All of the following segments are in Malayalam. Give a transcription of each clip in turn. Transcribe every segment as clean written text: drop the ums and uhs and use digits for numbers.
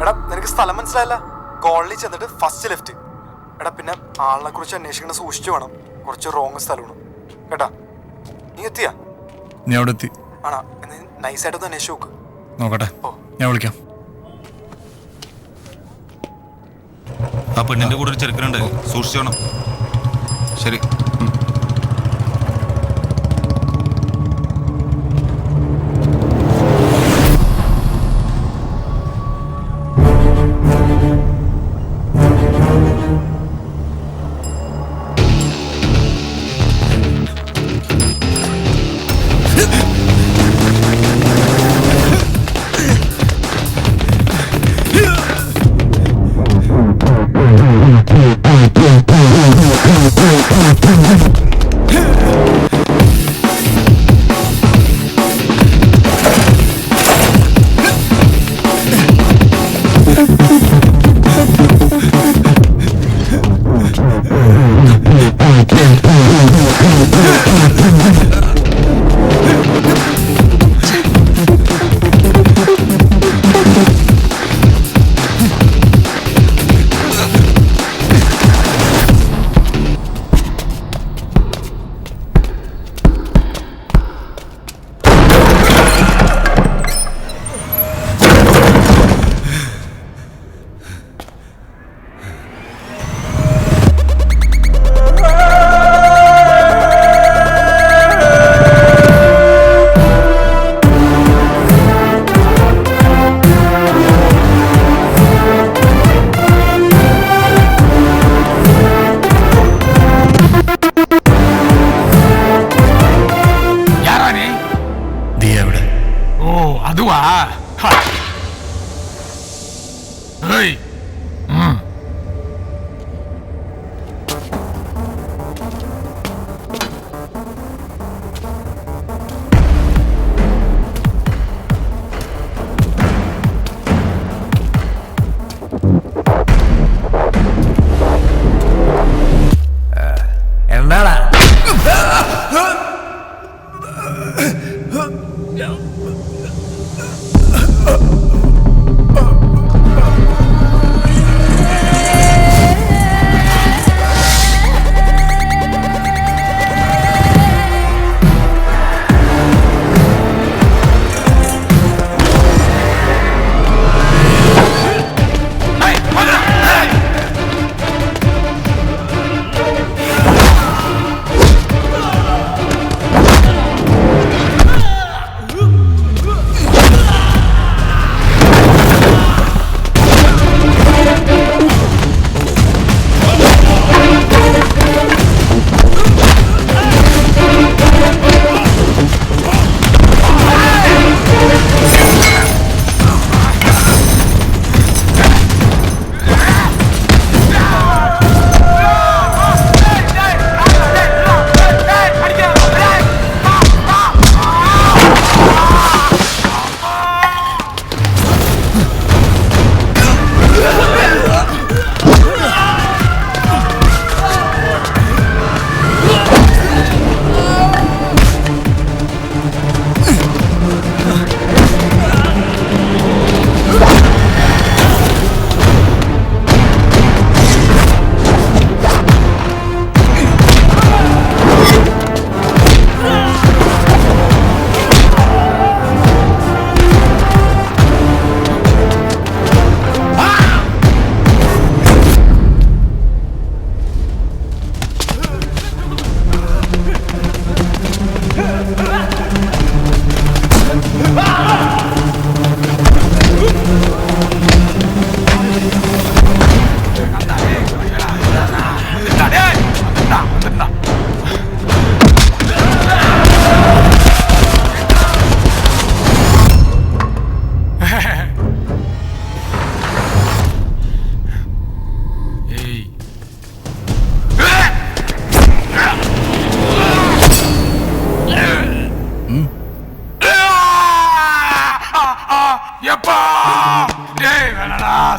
എടാ നിനക്ക് സ്ഥലം മനസ്സിലായല്ല? കോളനി ചെന്നിട്ട് ഫസ്റ്റ് ലെഫ്റ്റ്. എടാ പിന്നെ ആളിനെ കുറിച്ച് അന്വേഷിക്കണം, സൂക്ഷിച്ചു വേണം. കുറച്ച് റോങ് സ്ഥലമാണ് കേട്ടാ. നീ എത്തിയാ? നീ അവിടെ എത്തി ആണാ? നൈസായിട്ടൊന്ന് അന്വേഷിച്ച് നോക്ക്. നോക്കട്ടെ, ഞാൻ വിളിക്കാം. ആ പെണ്ണിന്റെ കൂടെ ഒരു ചെറുക്കനുണ്ട്, സൂക്ഷിച്ചോണം. ശരി.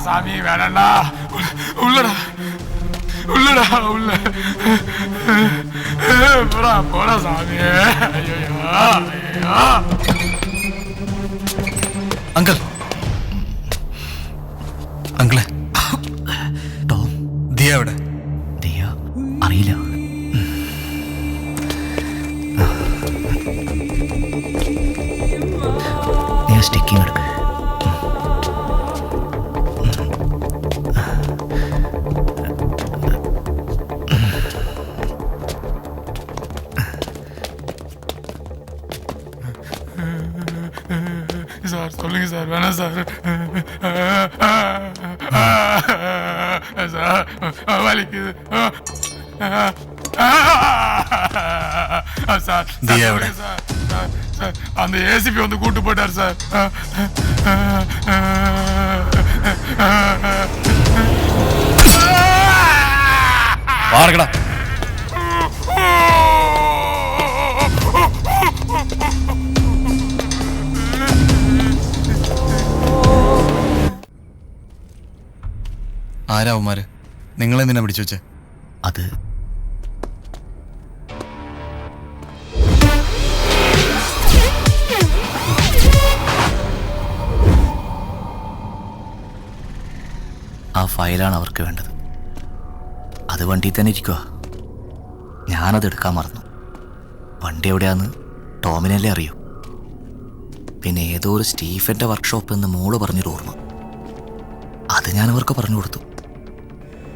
சாமி வேணா உள்ளடா உள்ளடா உள்ள போடா போடா சாமி. ஐயோ ஐயோ அங்கிள் അങ്കിളെ, ടോം, ദിയ എവിടെ? ദിയ അറിയില്ല. നീ സ്റ്റിക്കിങ് എടുക്ക്. சார் சொல்லுங்க சார், வேணாம் சார். சார் வலிக்குது சார். தியா எവിടെ? சார் சார் சார் அந்த ஏசிபி வந்து கூட்டு போயிட்டார் சார். പാർക്കടാ. ആരാവുമാര്? നിങ്ങളെന്തിനാ പിടിച്ചു വെച്ചേ? അത് ആ ഫയലാണ് അവർക്ക് വേണ്ടത്. അത് വണ്ടിയിൽ തന്നെ ഇരിക്കുക. ഞാനത് എടുക്കാൻ മറന്നു. വണ്ടി എവിടെയാന്ന് ടോമിനല്ലേ അറിയൂ. പിന്നെ ഏതോ ഒരു സ്റ്റീഫൻ്റെ വർക്ക്ഷോപ്പ് എന്ന് മോള് പറഞ്ഞൊരു ഓർമ്മ. അത് ഞാൻ അവർക്ക് പറഞ്ഞു കൊടുത്തു.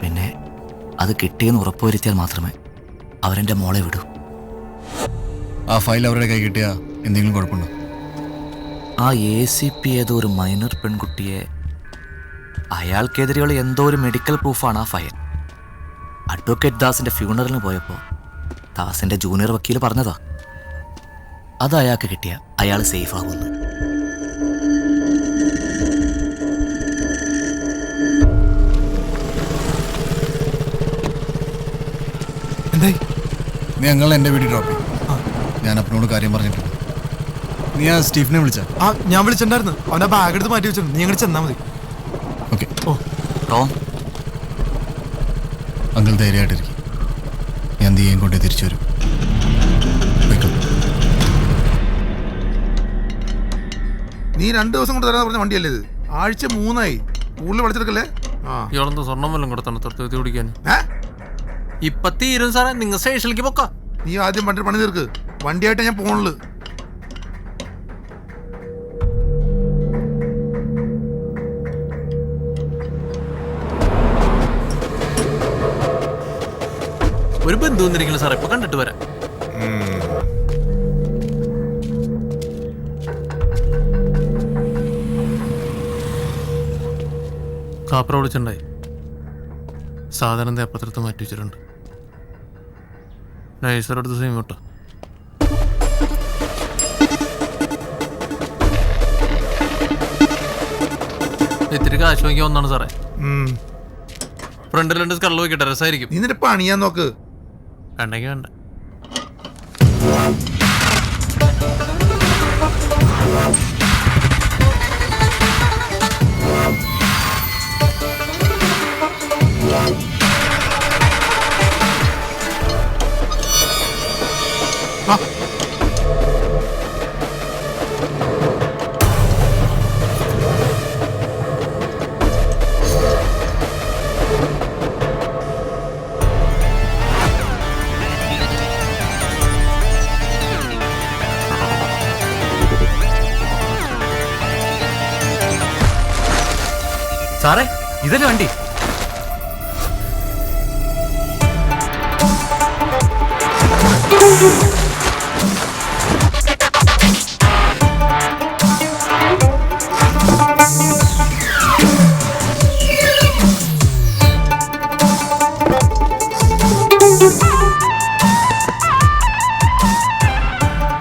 പിന്നെ അത് കിട്ടിയെന്ന് ഉറപ്പുവരുത്തിയാൽ മാത്രമേ അവരെൻ്റെ മോളെ വിടൂ. ആ ഫയൽ അവരുടെ കൈ കിട്ടിയാ എന്തെങ്കിലും കുഴപ്പമുണ്ടോ? ആ ACP ഏതോ ഒരു മൈനർ പെൺകുട്ടിയെ, അയാൾക്കെതിരെയുള്ള എന്തോ ഒരു മെഡിക്കൽ പ്രൂഫാണ് ആ ഫയൽ. അഡ്വക്കേറ്റ് ദാസിൻ്റെ ഫ്യൂണറലിന് പോയപ്പോൾ ദാസിൻ്റെ ജൂനിയർ വക്കീൽ പറഞ്ഞതാ, അത് അയാൾക്ക് കിട്ടിയ അയാൾ സേഫ് ആകുന്നു. എന്തായി? നീ ഞങ്ങൾ എൻ്റെ വീട്ടിൽ ഡ്രോപ്പ് ചെയ്യും. ഞാൻ അപ്പനോട് കാര്യം പറഞ്ഞിട്ടുണ്ട്. നീ ആ സ്റ്റീഫിനെ വിളിച്ച? ആ, ഞാൻ വിളിച്ചിട്ടുണ്ടായിരുന്നു. അവൻ്റെ ബാഗ് എടുത്ത് മാറ്റി വെച്ചിട്ടുണ്ട്. നീ അങ്ങോട്ട് ചെന്നാൽ മതി. ഓക്കെ. ഓ ടോം, അങ്കിൾ ധൈര്യമായിട്ടിരിക്കും. ഞാൻ ദിയേയും കൊണ്ട് തിരിച്ചു വരും. പോയിക്കോ. നീ 2 ദിവസം കൊണ്ട് തരാന്ന് പറഞ്ഞ വണ്ടിയല്ലേ ഇത്? ആഴ്ച 3ആയി. കൂടുതൽ വിളിച്ചെടുക്കല്ലേ? ഇയാളെന്താ സ്വർണ്ണം വല്ലതും കൊടുത്താണ് തർത്തി കുടിക്കാൻ? ഏ? ഇപ്പൊ തീരും സാറേ, നിങ്ങൾ സ്റ്റേഷനിലേക്ക് പൊക്ക. നീ ആദ്യം വണ്ടി പണി തീർക്ക്. വണ്ടിയായിട്ട് ഞാൻ പോണുള്ളു. ഒരു ബന്ധു വന്നിരിക്കണം സാറേ, ഇപ്പൊ കണ്ടിട്ട് വരാം. കാപ്ര വിളിച്ചിട്ടുണ്ടായി. സാധനം തേപ്പത്രത്ത് മാറ്റി വെച്ചിട്ടുണ്ട്. നൈസറെടുത്ത് സീം വിട്ടോ. ഇത്തിരി കാശ് വാങ്ങിക്കാൻ ഒന്നാണ് സാറേ. ഫ്രണ്ടിൽ 2 സ്കള്ള് നോക്കിട്ടെ, രസമായിരിക്കും. നീ നിന്റെ പണിയാൻ നോക്ക്. വേണ്ടെങ്കിൽ വേണ്ട. സാറേ, ഇതല്ലേ വണ്ടി?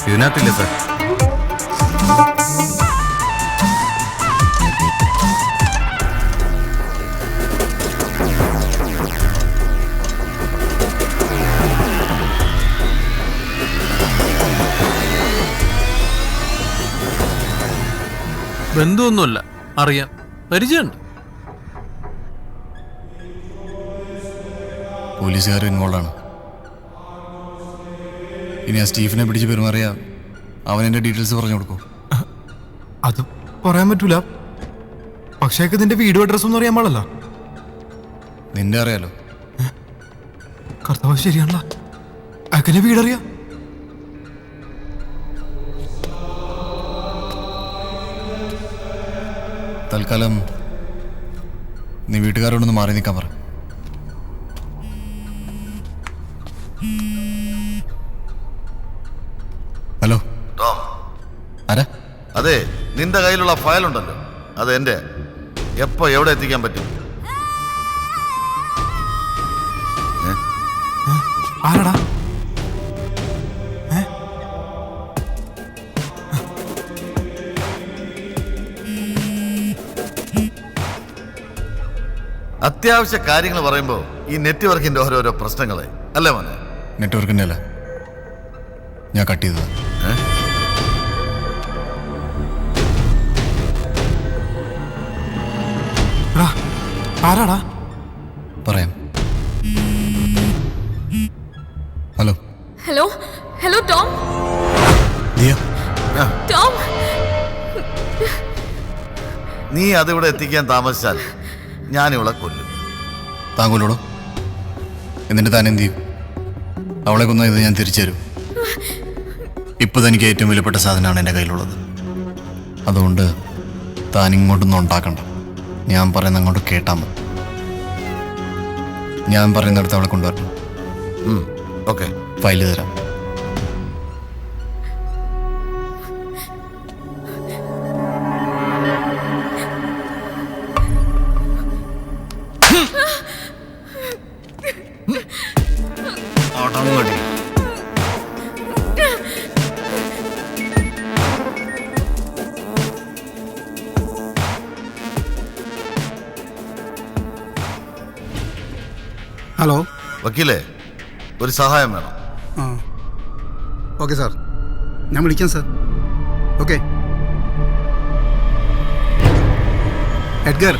ഇതിനകത്തില്ല സാർ. ബന്ധുവൊന്നുമല്ല, അറിയാം, പരിചയമുണ്ട്. പോലീസുകാർ ഇൻവോൾവ് ആണ്. ഇനി ആ സ്റ്റീഫിനെ പിടിച്ച് പെരുമാറിയാ അവൻ എൻ്റെ ഡീറ്റെയിൽസ് പറഞ്ഞു കൊടുക്കും. അത് പറയാൻ പറ്റൂല. പക്ഷേ അയാൾക്ക് നിന്റെ വീഡിയോ അഡ്രസ് ഒന്നും അറിയാൻ പാടില്ല. നിന്റെ അറിയാലോ. കർത്താവ് ശരിയാണല്ലോ, അയാൾക്കെന്നെ വീടറിയാം. തൽക്കാലം നീ വീട്ടുകാരോടൊന്ന് മാറി നിൽക്കാൻ പറ. ഹലോ ടോം, ആരാ? അതെ, നിന്റെ കയ്യിലുള്ള ഫയൽ ഉണ്ടല്ലോ, അത് എൻ്റെ. എപ്പോ എവിടെ എത്തിക്കാൻ പറ്റും? ആരാടാ? അത്യാവശ്യ കാര്യങ്ങൾ പറയുമ്പോൾ ഈ നെറ്റ്വർക്കിന്റെ ഓരോരോ പ്രശ്നങ്ങളെ അല്ലേ മോനെ? നെറ്റ്വർക്കിൻ്റെ അല്ല, ഞാൻ കട്ട് ചെയ്തത്. ആരാടാ? പറയാം. Hello hello hello Tom. Diya, Tom, നീ അതിവിടെ എത്തിക്കാൻ താമസിച്ചാൽ ഞാനിവളെ കൊല്ലും. താങ്കളോടോ? എന്നിട്ട് താൻ എന്ത് ചെയ്യും? അവളെ കൊന്ന ഇത് ഞാൻ തിരിച്ചു തരും. ഇപ്പോൾ തനിക്ക് ഏറ്റവും വിലപ്പെട്ട സാധനമാണ് എൻ്റെ കയ്യിലുള്ളത്. അതുകൊണ്ട് താൻ ഇങ്ങോട്ടൊന്നും ഉണ്ടാക്കണ്ട. ഞാൻ പറയുന്ന അങ്ങോട്ട് കേട്ടാൽ മതി. ഞാൻ പറയുന്നിടത്ത് അവളെ കൊണ്ടുവരണം. ഓക്കെ, ഫയല് തരാം. അടങ്ങടി. ഹലോ. വക്കീലേ, ഒരു സഹായം വേണം. ആ ഓക്കെ സാർ, ഞാൻ വിളിക്കാം സാർ. ഓക്കെ. എഡ്ഗർ,